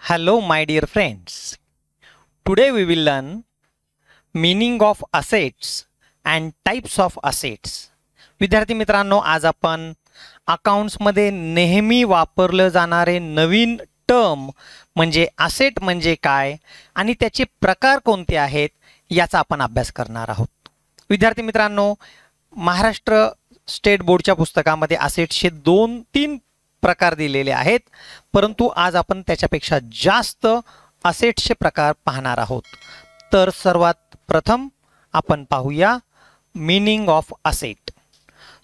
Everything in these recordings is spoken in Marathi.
Hello my dear friends. Today we will learn meaning of assets and types of assets. विद्यार्थी मित्रांनो, आज आपण अकाउंट्स मध्ये नेहमी वापरले जाणारे नवीन टर्म म्हणजे असेट म्हणजे काय आणि त्याचे प्रकार कोणते आहेत याचा आपण अभ्यास करणार आहोत. विद्यार्थी मित्रांनो, महाराष्ट्र स्टेट बोर्डच्या पुस्तकामध्ये असेट्सचे 2-3 प्रकार दिलेले आहेत, परंतु आज आपण त्याच्यापेक्षा जास्त असेट्सचे प्रकार पाहणार आहोत. तर सर्वात प्रथम आपण पाहूया meaning of asset.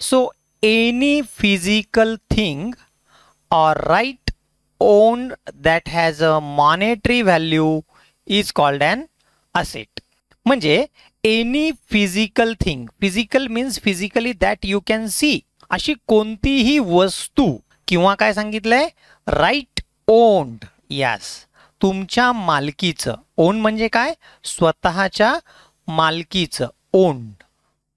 So any physical thing or right owned that has a monetary value is called an asset. म्हणजे any physical thing, physical means physically that you can see, अशी कोणतीही वस्तू किंवा काय सांगितलंय, राईट ओन्ड. यस, तुमच्या मालकीचं. ओन म्हणजे काय, स्वतःच्या मालकीचं. ओन्ड,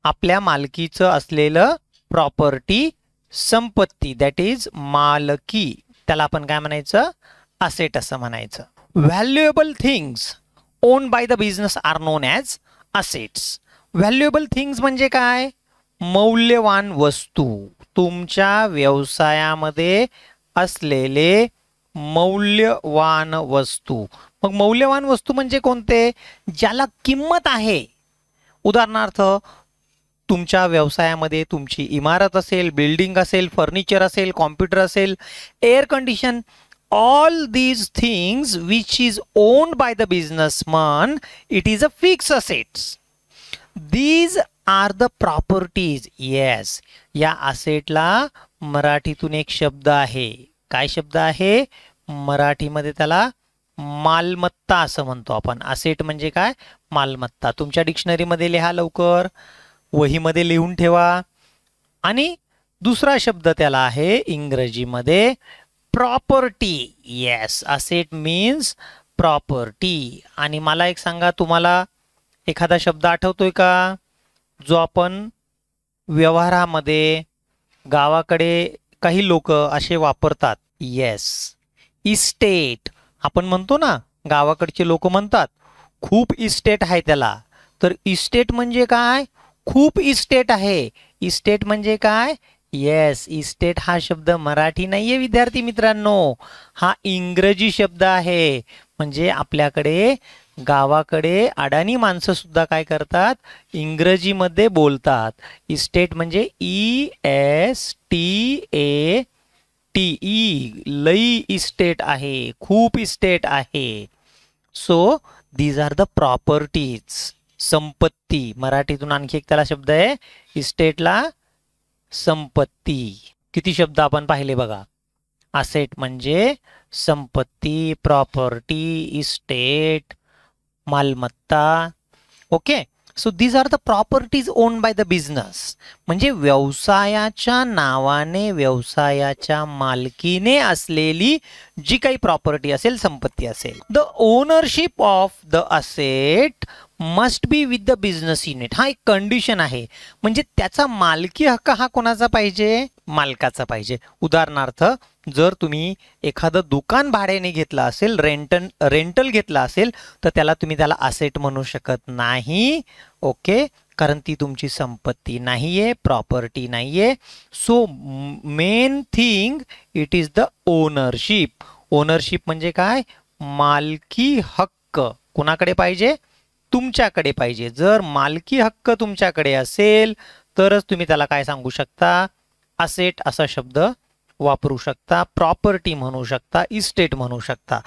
आपल्या मालकीचं असलेलं प्रॉपर्टी, संपत्ती, दॅट इज मालकी, त्याला आपण काय म्हणायचं, असेट असं म्हणायचं. Valuable things owned by the business are known as assets. Valuable things म्हणजे काय, मौल्यवान वस्तू, तुमच्या व्यवसायामध्ये असलेले मौल्यवान वस्तू. मग मौल्यवान वस्तू म्हणजे कोणते, ज्याला किंमत आहे. उदाहरणार्थ, तुमच्या व्यवसायामध्ये तुमची इमारत असेल, बिल्डिंग असेल, फर्निचर असेल, कॉम्प्युटर असेल, air condition, all these things which is owned by the businessman, it is a fix assets. These are the properties. Yes, या असेटला मराठीतून एक शब्द आहे. काय शब्द आहे, मराठीमध्ये त्याला मालमत्ता असं म्हणतो आपण. असेट म्हणजे काय, मालमत्ता. तुमच्या डिक्शनरीमध्ये लिहा लवकर, वहीमध्ये लिहून ठेवा. आणि दुसरा शब्द त्याला आहे इंग्रजीमध्ये property. Yes, asset means property. आणि मला एक सांगा, तुम्हाला एखादा शब्द आठवतोय का, जो आपण व्यवहारामध्ये गावाकडे काही लोक असे वापरतात. Yes, estate. आपण म्हणतो ना, गावाकडचे लोक म्हणतात खूप इस्टेट आहे त्याला. तर इस्टेट म्हणजे काय, खूप इस्टेट आहे. इस्टेट म्हणजे काय, येस, इस्टेट हा शब्द मराठी नाहीये विद्यार्थी मित्रांनो, हा इंग्रजी शब्द आहे. म्हणजे आपल्याकडे गावाकडे अडाणी माणसं सुद्धा काय करतात, इंग्रजीमध्ये बोलतात. इस्टेट म्हणजे ESTATE, लई इस्टेट आहे, खूप इस्टेट आहे. So these are the properties, संपत्ती. मराठीतून आणखी एक त्याला शब्द आहे इस्टेटला, संपत्ती. किती शब्द आपण पाहिले बघा. असेट म्हणजे संपत्ती, प्रॉपर्टी, इस्टेट, मालमत्ता. Okay, so these are the properties owned by the business. म्हणजे व्यवसायाच्या नावाने, व्यवसायाच्या मालकीने असलेली जी काही प्रॉपर्टी असेल, संपत्ती असेल. The ownership of the asset must be with the business unit. हा एक कंडिशन आहे. म्हणजे त्याचा मालकी हक्क हा कोणाचा पाहिजे, मालकाचा पाहिजे. उदाहरणार्थ, जर तुम्ही एखादं दुकान भाड्याने घेतलं असेल, रेंटल घेतलं असेल, तर त्याला असेट म्हणू शकत नाही. ओके, कारण ती तुमची संपत्ती नाहीये, प्रॉपर्टी नाहीये. So main thing it is the ownership. Ownership म्हणजे काय, मालकी हक्क कुणाकडे पाहिजे, तुमच्याकडे पाहिजे. जर मालकी हक्क तुमच्याकडे असेल तरच तुम्ही त्याला काय सांगू शकता, असेट असा शब्द वापरू शकता, प्रॉपर्टी म्हणू शकता, इस्टेट म्हणू शकता.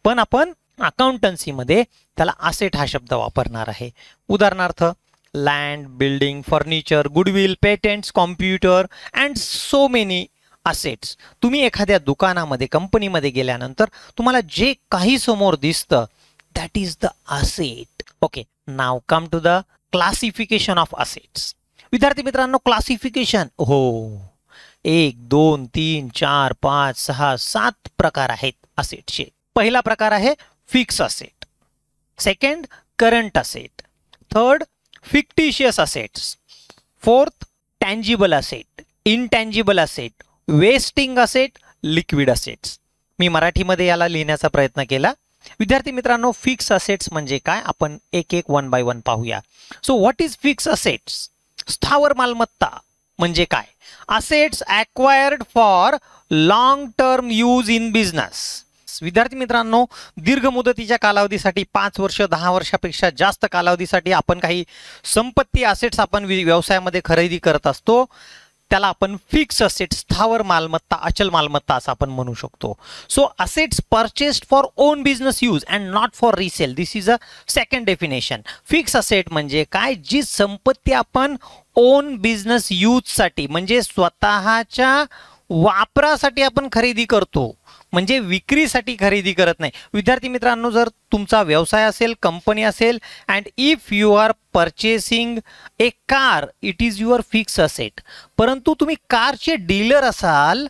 पण आपण अकाउंटन्सीमध्ये त्याला असेट हा शब्द वापरणार आहे. उदाहरणार्थ, land, building, furniture, goodwill, patents, computer and so many assets. तुम्ही एखाद्या दुकानामध्ये, कंपनीमध्ये गेल्यानंतर तुम्हाला जे काही समोर दिसतं, that is the asset. Okay, now come to the classification of assets. विद्यार्थी मित्रांनो, क्लासिफिकेशन, हो, 1, 2, 3, 4, 5, 6, 7 प्रकार आहेत असेटचे. पहिला प्रकार आहे fix asset. Second, current asset. Third, fictitious assets. Fourth, tangible asset, intangible asset, wasting asset, liquid assets. मी मराठीमध्ये याला लिहिण्याचा प्रयत्न केला. विद्यार्थी मित्रांनो, फिक्स असेट्स म्हणजे काय आपण एक एक वन बाय वन पाहूया. So what is fix assets? स्थावर मालमत्ता म्हणजे काय? Assets acquired for long term use in business. विद्यार्थी मित्रांनो, दीर्घ मुदतीच्या कालावधीसाठी 5 वर्ष 10 वर्षापेक्षा जास्त कालावधीसाठी आपण काही संपत्ती असेट्स आपण व्यवसायामध्ये खरेदी करत असतो, त्याला आपण फिक्स असेट्स, स्थावर मालमत्ता, अचल मालमत्ता असं आपण म्हणू शकतो. So assets purchased for on business use and not for resale. This is a second definition. Fix asset म्हणजे काय? जी संपत्ती आपण ओन बिझनेस यूजसाठी म्हणजे स्वतःच्या वापरासाठी आपण खरेदी करतो, म्हणजे विक्रीसाठी खरेदी करत नाही. विद्यार्थी मित्रांनो, जर तुमचा व्यवसाय असेल, कंपनी असेल, and if you are purchasing a car, it is your fix asset. परंतु तुम्ही कारचे डीलर असाल,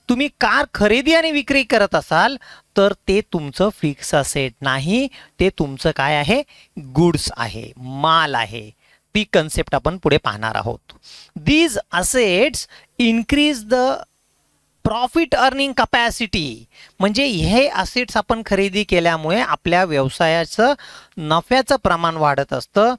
तुम्ही कार खरेदी आणि विक्री करत असाल, तर ते तुमचं फिक्स असेट नाही, ते तुमचं काय आहे? गुड्स आहे, माल आहे. ती कन्सेप्ट आपण पुढे पाहणार आहोत. These assets increase the profit earning capacity. म्हणजे हे असेट्स आपण खरेदी केल्यामुळे आपल्या व्यवसायाचं नफ्याचं प्रमाण वाढत असतं,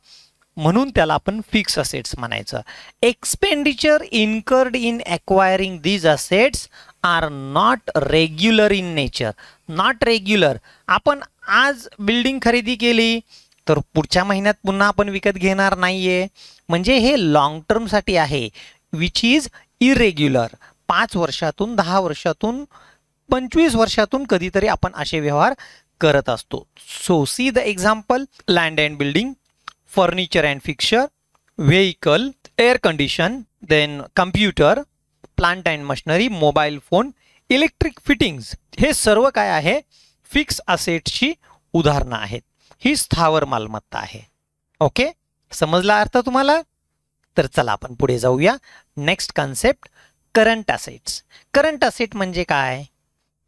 म्हणून त्याला आपण फिक्स असेट्स म्हणायचं. Expenditure incurred in acquiring these assets are not regular in nature. Not regular. आपण आज बिल्डिंग खरेदी केली तर पुढच्या महिन्यात पुन्हा आपण विकत घेणार नाहीये, म्हणजे हे लॉंग टर्मसाठी आहे, विच इज इरेग्युलर. 5 वर्षातून 10 वर्षातून 25 वर्षातून कधीतरी आपण असे व्यवहार करत असतो. So see the example: land and building, furniture and fixture, vehicle, air condition, then computer, plant and machinery, mobile phone, electric fittings. हे सर्व काय आहे? फिक्स असेट्सची उदाहरणं आहेत. ही स्थावर मालमत्ता आहे. ओके, समजला अर्थ तुम्हाला? तर चला आपण पुढे जाऊया. Next concept, current assets. Current asset म्हणजे काय?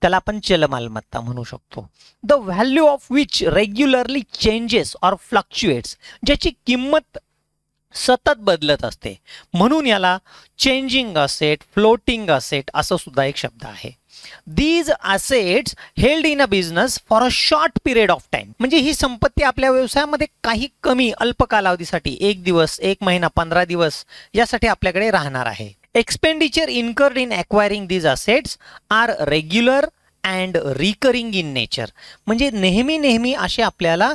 त्याला आपण चल मालमत्ता म्हणू शकतो. The value of which regularly changes or fluctuates. ज्याची किंमत सतत बदलत असते, म्हणून याला चेंजिंग असेट, फ्लोटिंग असेट असं सुद्धा एक शब्द आहे. These assets held in a business for a short period of time. म्हणजे ही संपत्ती आपल्या व्यवसायामध्ये काही कमी अल्प कालावधीसाठी, 1 दिवस, 1 महिना, 15 दिवस यासाठी आपल्याकडे राहणार आहे. Expenditure incurred in acquiring these assets are regular and recurring in nature. म्हणजे नेहमी नेहमी असे आपल्याला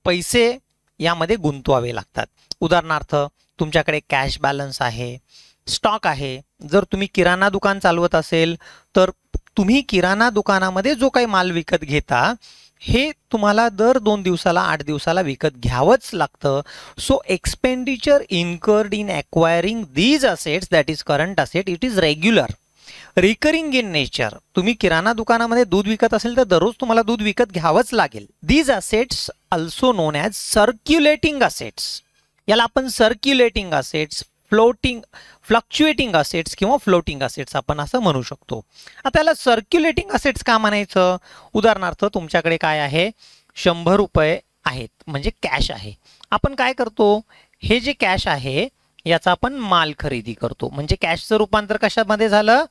पैसे यामध्ये गुंतवावे लागतात. उदाहरणार्थ, तुमच्याकडे कॅश बॅलन्स आहे, स्टॉक आहे. जर तुम्ही किराणा दुकान चालवत असेल तर तुम्ही किराणा दुकानामध्ये जो काही माल विकत घेता हे तुम्हाला दर 2 दिवसाला 8 दिवसाला विकत घ्यावंच लागतं. So expenditure incurred in acquiring these assets, that is current asset, it is regular. Recurring in nature. तुम्ही किराणा दुकानामध्ये दूध विकत असेल तर दररोज तुम्हाला दूध विकत घ्यावंच लागेल. These assets also non as circulating assets. याला आपण सर्क्युलेटिंग असेट्स, फ्लक्च्युएटिंग असेट्स किंवा फ्लोटिंग असेट्स आपण असं म्हणू शकतो. आता याला सर्क्युलेटिंग असेट्स का म्हणायचं? उदाहरणार्थ, तुमच्याकडे काय आहे? 100 रुपये आहेत, म्हणजे कॅश आहे. आपण काय करतो? हे जे कॅश आहे याचा आपण माल खरेदी करतो. म्हणजे कॅशचं रूपांतर कशामध्ये झालं?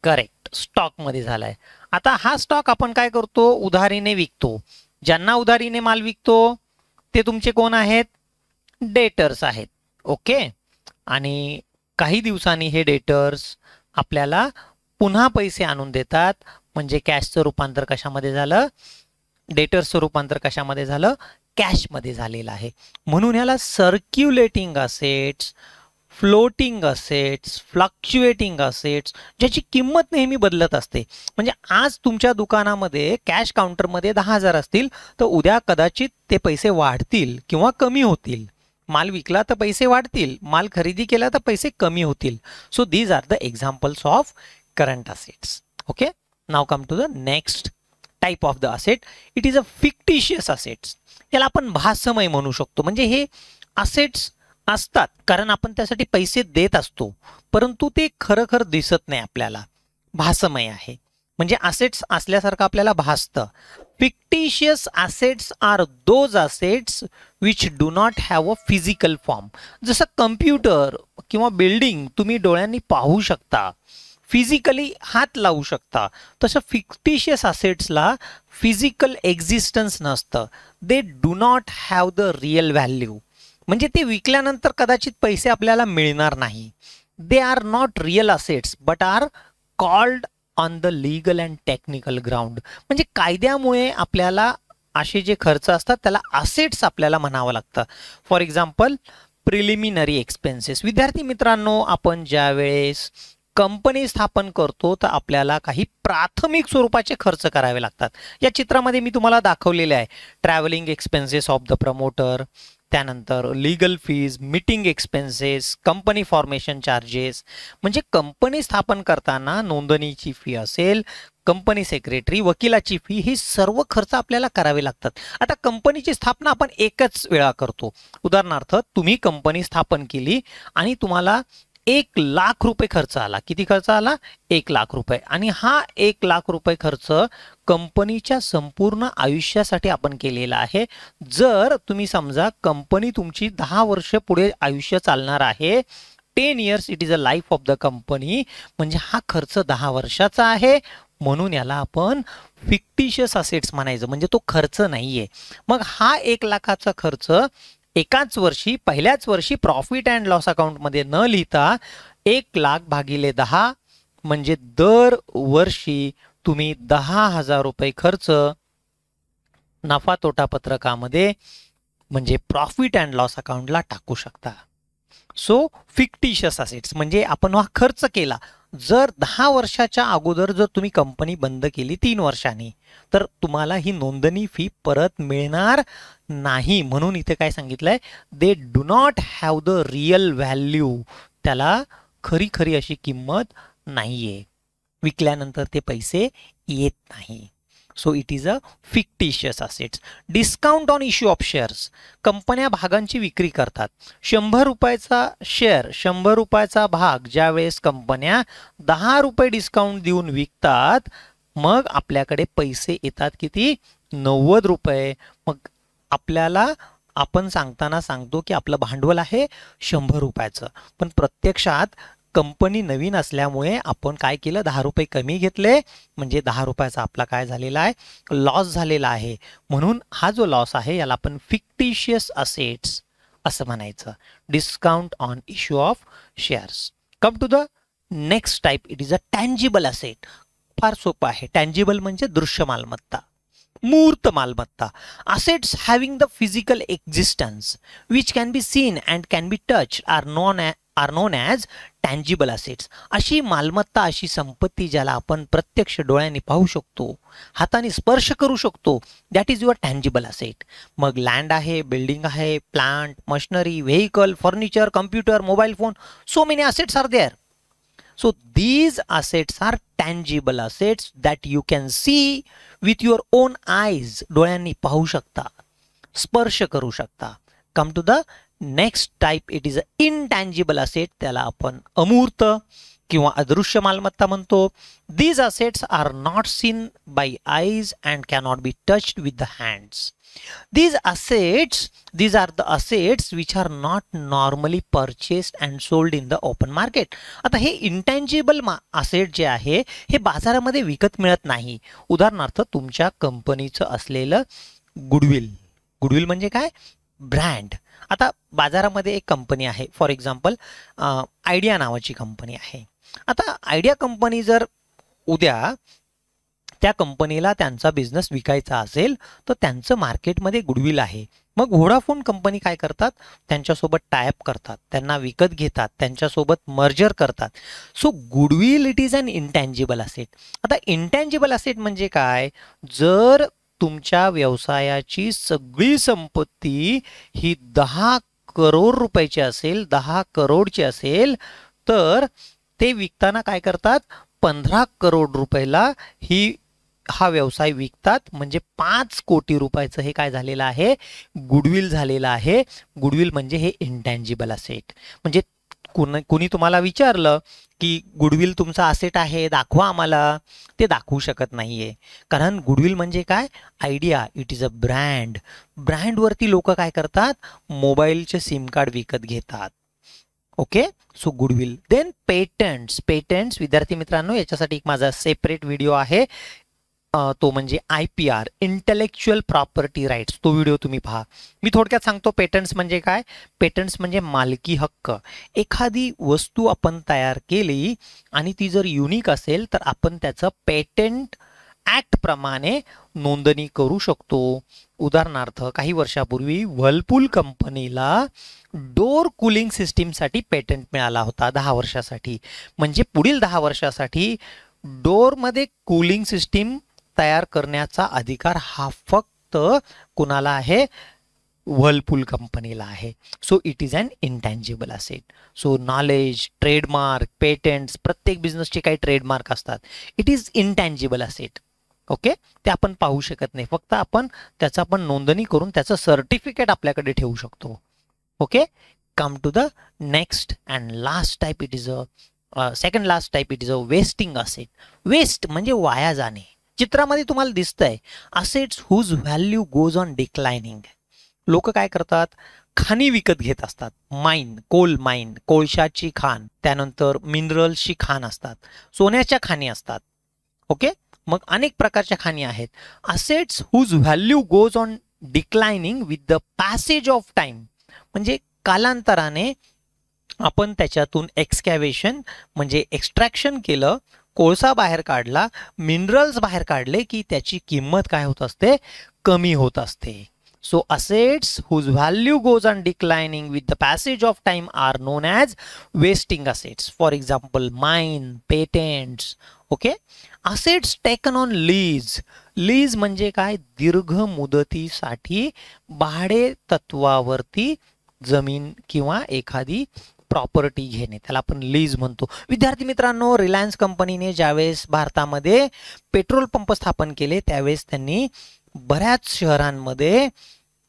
करेक्ट, स्टॉकमध्ये झालंय. आता हा स्टॉक आपण काय करतो? उधारीने विकतो. ज्यांना उधारीने माल विकतो ते तुमचे कोण आहेत? डेटर्स आहेत. ओके, आणि काही दिवसांनी हे डेटर्स आपल्याला पुन्हा पैसे आणून देतात. म्हणजे कॅशचं रूपांतर कशामध्ये झालं? डेटर्सचं रूपांतर कशामध्ये झालं? कॅशमध्ये झालेलं आहे. म्हणून याला circulating assets, floating assets, fluctuating assets, ज्याची किंमत नेहमी बदलत असते. म्हणजे आज तुमच्या दुकानामध्ये कॅश काउंटरमध्ये 10,000 असतील तर उद्या कदाचित ते पैसे वाढतील किंवा कमी होतील. माल विकला तर पैसे वाढतील, माल खरेदी केला तर पैसे कमी होतील. So these are the examples of current assets. Okay, now come to the next type of the asset. It is a fictitious assets. याला आपण भासमय म्हणू शकतो. म्हणजे हे असेट्स असतात कारण आपण त्यासाठी पैसे देत असतो, परंतु ते खरं दिसत नाही आपल्याला. भासमय आहे म्हणजे असेट्स असल्यासारखं आपल्याला भासतं. Fictitious assets are those assets which do not have a physical form. जसं कम्प्युटर किंवा बिल्डिंग तुम्ही डोळ्यांनी पाहू शकता, फिजिकली हात लावू शकता, तसं फिक्टिशियस असेट्सला फिजिकल एक्झिस्टन्स नसतं. They do not have the real value. म्हणजे ते विकल्यानंतर कदाचित पैसे आपल्याला मिळणार नाही. They are not real assets but are called on the legal and technical ground. म्हणजे कायद्यामुळे आपल्याला असे जे खर्च असतात त्याला असेट्स आपल्याला म्हणावं लागतं. For example preliminary expenses. विद्यार्थी मित्रांनो, आपण ज्या वेळेस कंपनी स्थापन करतो तर आपल्याला काही प्राथमिक स्वरूपाचे खर्च करावे लागतात. या चित्रामध्ये मी तुम्हाला दाखवलेले आहे. Travelling expenses of the promoter, त्यानंतर legal fees, meeting expenses, company formation charges. म्हणजे कंपनी स्थापन करताना नोंदणीची फी असेल, कंपनी सेक्रेटरी, वकिलाची फी, ही सर्व खर्च आपल्याला करावे लागतात. आता कंपनीची स्थापना आपण एकच वेळा करतो. उदाहरणार्थ तुम्ही कंपनी स्थापन केली आणि तुम्हाला 1,00,000 रुपये खर्च आला. किती खर्च आला? 1,00,000 रुपये. आणि हा 1,00,000 रुपये खर्च कंपनीच्या संपूर्ण आयुष्यासाठी आपण केलेला आहे. जर तुम्ही समजा कंपनी तुमची 10 वर्ष पुढे आयुष्य चालणार आहे, 10 years it is a life of the company, म्हणजे हा खर्च 10 वर्षाचा आहे. म्हणून याला आपण फिक्टिशियस असेट्स म्हणायचं, म्हणजे तो खर्च नाहीये. मग हा 1,00,000चा खर्च एकाच वर्षी, पहिल्याच वर्षी प्रॉफिट अँड लॉस अकाउंटमध्ये न लिहिता 1,00,000 भागिले 10 म्हणजे दर वर्षी तुम्ही 10,000 रुपये खर्च नफा तोटा पत्रकामध्ये म्हणजे प्रॉफिट अँड लॉस अकाउंटला टाकू शकता. सो फिक्टिशियस असेट्स म्हणजे आपण हा खर्च केला. जर 10 वर्षाच्या अगोदर जर तुम्ही कंपनी बंद केली 3 वर्षांनी, तर तुम्हाला ही नोंदणी फी परत मिळणार नाही. म्हणून इथे काय सांगितलंय? दे do not have the real value. त्याला खरी खरी अशी किंमत नाहीये. विकल्यानंतर ते पैसे येत नाही. So it is a fictitious assets. Discount on issue of shares. कंपन्या भागांची विक्री करतात. 100 रुपयाचा शेअर, 100 रुपयाचा भाग ज्या वेळेस कंपन्या 10 रुपये डिस्काउंट देऊन विकतात, मग आपल्याकडे पैसे येतात किती? 90 रुपये. मग आपल्याला आपण सांगताना सांगतो की आपलं भांडवल आहे 100 रुपयाचं, पण प्रत्यक्षात कंपनी नवीन असल्यामुळे आपण काय केलं? 10 रुपये कमी घेतले, म्हणजे 10 रुपयाचा आपला काय झालेला आहे? लॉस झालेला आहे. म्हणून हा जो लॉस आहे याला आपण फिक्टिशियस असेट्स असं म्हणायचं. Discount on issue of shares. Come to the next type. It is a tangible asset. फार सोपं आहे. टँजिबल म्हणजे दृश्य मालमत्ता, मूर्त मालमत्ता. Assets having the physical existence which can be seen and can be touch are known as tangible assets. अशी मालमत्ता, अशी संपत्ती ज्याला आपण प्रत्यक्ष डोळ्यांनी पाहू शकतो, हाताने स्पर्श करू शकतो, that is your tangible asset. मग लँड आहे, बिल्डिंग आहे, plant, machinery, vehicle, furniture, computer, mobile phone, so many assets are there. So these assets are tangible assets that you can see with your own eyes. डोळ्यांनी पाहू शकता, स्पर्श करू शकता. Come to the next type. It is an intangible asset. त्याला आपण अमूर्त किंवा अदृश्य मालमत्ता म्हणतो. These assets are not seen by eyes and cannot be touched with the hands. These are the assets which are not normally purchased and sold in the open market. आता हे इंटँजिबल असेट जे आहे हे बाजारामध्ये विकत मिळत नाही. उदाहरणार्थ तुमच्या कंपनीचं असलेलं गुडविल म्हणजे काय? ब्रँड. आता बाजारामध्ये एक कंपनी आहे, फॉर एक्झाम्पल आयडिया नावाची कंपनी आहे. आता आयडिया कंपनी जर उद्या त्या कंपनीला त्यांचा बिझनेस विकायचा असेल तर त्यांचं मार्केटमध्ये गुडविल आहे. मग व्होडाफोन कंपनी काय करतात? त्यांच्यासोबत टायअप करतात, त्यांना विकत घेतात, त्यांच्यासोबत मर्जर करतात. So goodwill it is an intangible asset. आता इंटँजिबल असेट म्हणजे काय? जर तुमच्या व्यवसायाची सगळी संपत्ती ही 10 करोड रुपयाची असेल, 10 करोडची असेल, तर ते विकताना काय करतात? 15 करोड रुपयाला हा व्यवसाय विकतात. म्हणजे 5 कोटी रुपयाचं हे काय झालेलं आहे? गुडविल झालेलं आहे. गुडविल म्हणजे हे इंटँजिबल असेट. म्हणजे कुणी तुम्हाला विचारलं की गुडविल तुमचा असेट आहे, दाखवा आम्हाला, ते दाखवू शकत नाहीये. कारण गुडविल म्हणजे काय? Idea. It is a brand. ब्रँडवरती लोक काय करतात? मोबाईलचे सिम कार्ड विकत घेतात, okay, so goodwill. Then patents. Patents विद्यार्थी मित्रांनो, याच्यासाठी एक माझा सेपरेट व्हिडिओ आहे, तो म्हणजे IPR, इंटेलेक्च्युअल प्रॉपर्टी राईट्स. तो व्हिडिओ तुम्ही पहा. मी थोडक्यात सांगतो पेटंट्स म्हणजे काय. पेटंट्स म्हणजे मालकी हक्क. एखादी वस्तू आपण तयार केली आणि ती जर युनिक असेल तर आपण त्याचं पेटंट ऍक्ट प्रमाणे नोंदणी करू शकतो. उदाहरणार्थ काही वर्षापूर्वी व्हर्लपूल कंपनीला डोर कूलिंग सिस्टीमसाठी पेटंट मिळाला होता 10 वर्षासाठी. म्हणजे पुढील 10 वर्षासाठी डोरमध्ये कूलिंग सिस्टीम तयार करण्याचा अधिकार हा फक्त कुणाला आहे, व्हर्लपूल कंपनीला आहे. So it is an intangible asset. So knowledge, trademark, patents, प्रत्येक बिझनेसचे काही ट्रेडमार्क असतात. It is intangible asset. Okay, ते आपण पाहू शकत नाही, फक्त आपण त्याचा आपण नोंदणी करून त्याचं सर्टिफिकेट आपल्याकडे ठेवू शकतो. Okay, come to the next and last type. It is a second last type. It is a wasting asset. Waste म्हणजे वाया जाणे. चित्रामध्ये तुम्हाला दिसतंय assets whose value goes on declining. लोक काय करतात, खाणी विकत घेत असतात. माइन, कोल माइन, कोळशाची खाण, त्यानंतर मिनरल्सची खाण असतात, सोन्याच्या खाणी असतात. ओके, मग अनेक प्रकारच्या खाणी आहेत. Assets whose value goes on declining with the passage of time. म्हणजे कालांतराने आपण त्याच्यातून एक्सकॅव्हेशन म्हणजे एक्स्ट्रॅक्शन केलं, कोळसा बाहेर काढला, मिनरल्स बाहेर काढले की त्याची किंमत काय होत असते, कमी होत असते. So assets whose value goes on declining with the passage of time are known as wasting assets. For example mine, patents. Okay, assets taken on lease. Lease म्हणजे काय, दीर्घ मुदतीसाठी भाडे तत्वावरती जमीन किंवा एखादी प्रॉपर्टी घेणे, त्याला आपण लीज म्हणतो. विद्यार्थी मित्रांनो, रिलायन्स कंपनीने ज्यावेळेस भारतामध्ये पेट्रोल पंप स्थापन केले त्यावेळेस त्यांनी बऱ्याच शहरांमध्ये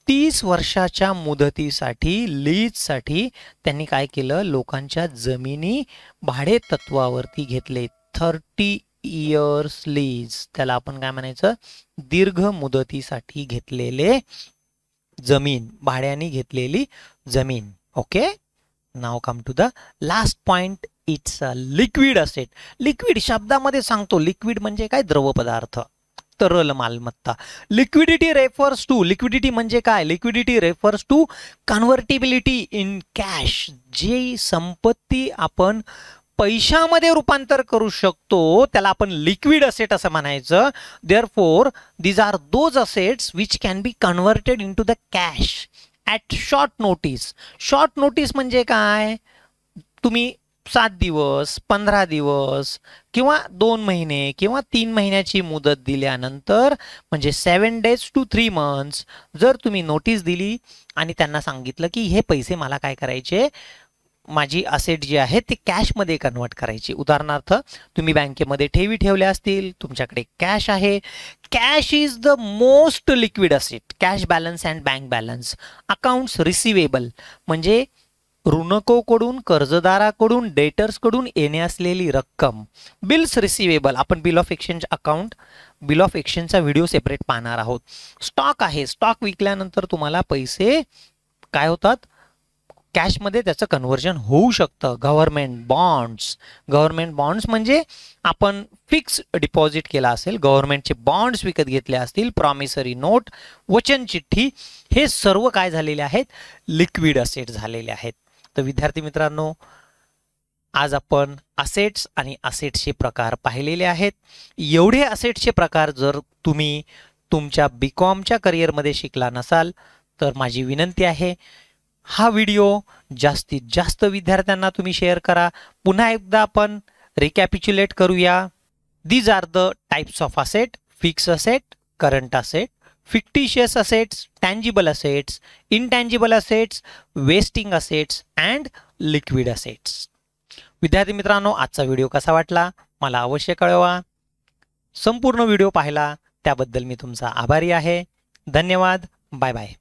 30 वर्षाच्या मुदतीसाठी लीजसाठी त्यांनी काय केलं, लोकांच्या जमिनी भाडे तत्वावरती घेतले. 30 इयर्स लीज, त्याला आपण काय म्हणायचं, दीर्घ मुदतीसाठी घेतलेले जमीन, भाड्याने घेतलेली जमीन. Okay, now come to the last point. It's a liquid asset. Liquid शब्दामध्ये सांगतो, लिक्विड म्हणजे काय, द्रव पदार्थ, तरल मालमत्ता. लिक्विडिटी रेफर्स टू, लिक्विडिटी म्हणजे काय, liquidity refers to convertibility in cash. जी संपत्ती आपण पैशामध्ये रूपांतर करू शकतो त्याला आपण लिक्विड असेट असं म्हणायचं. Therefore these are those assets which can be converted into the cash at short notice. Short notice म्हणजे काय, तुम्ही 7 दिवस, 15 दिवस किंवा 2 महिने किंवा 3 महिन्याची मुदत दिल्यानंतर, म्हणजे 7 days to 3 months जर तुम्ही नोटीस दिली आणि त्यांना सांगितलं की हे पैसे मला काय करायचे, माझी असेट जी आहे ती कॅशमध्ये कन्वर्ट करायची. उदाहरणार्थ तुम्ही बँकेमध्ये ठेवी ठेवल्या असतील, तुमच्याकडे कॅश आहे. Cash is the most liquid asset. Cash balance and bank balance. Accounts receivable म्हणजे ऋणकोकडून, कर्जदाराकडून, डेटर्सकडून येणे असलेली रक्कम. बिल्स रिसिवेबल, आपण bill of exchange account, bill of एक्सचेंजचा व्हिडिओ सेपरेट पाहणार आहोत. स्टॉक आहे, स्टॉक विकल्यानंतर तुम्हाला पैसे काय होतात, कॅशमध्ये त्याचं कन्व्हर्जन होऊ शकतं. Government bonds. गव्हर्नमेंट बॉन्ड्स म्हणजे आपण फिक्स डिपॉझिट केला असेल, गव्हर्नमेंटचे बॉन्ड्स विकत घेतले असतील, प्रॉमिसरी नोट, वचन चिठ्ठी, हे सर्व काय झालेले आहेत, लिक्विड असेट झालेले आहेत. तर विद्यार्थी मित्रांनो, आज आपण असेट्स आणि असेट्सचे प्रकार पाहिलेले आहेत. एवढे असेट्सचे प्रकार जर तुम्ही तुमच्या बीकॉमच्या करिअरमध्ये शिकला नसाल तर माझी विनंती आहे, हा व्हिडिओ जास्तीत जास्त विद्यार्थ्यांना तुम्ही शेअर करा. पुन्हा एकदा आपण रिकॅपिच्युलेट करूया. These are the types of asset: fix asset, current asset, fictitious assets, tangible assets, intangible assets, wasting assets and liquid assets. विद्यार्थी मित्रांनो, आजचा व्हिडिओ कसा वाटला मला अवश्य कळवा. संपूर्ण व्हिडिओ पाहिला त्याबद्दल मी तुमचा आभारी आहे. धन्यवाद. Bye bye.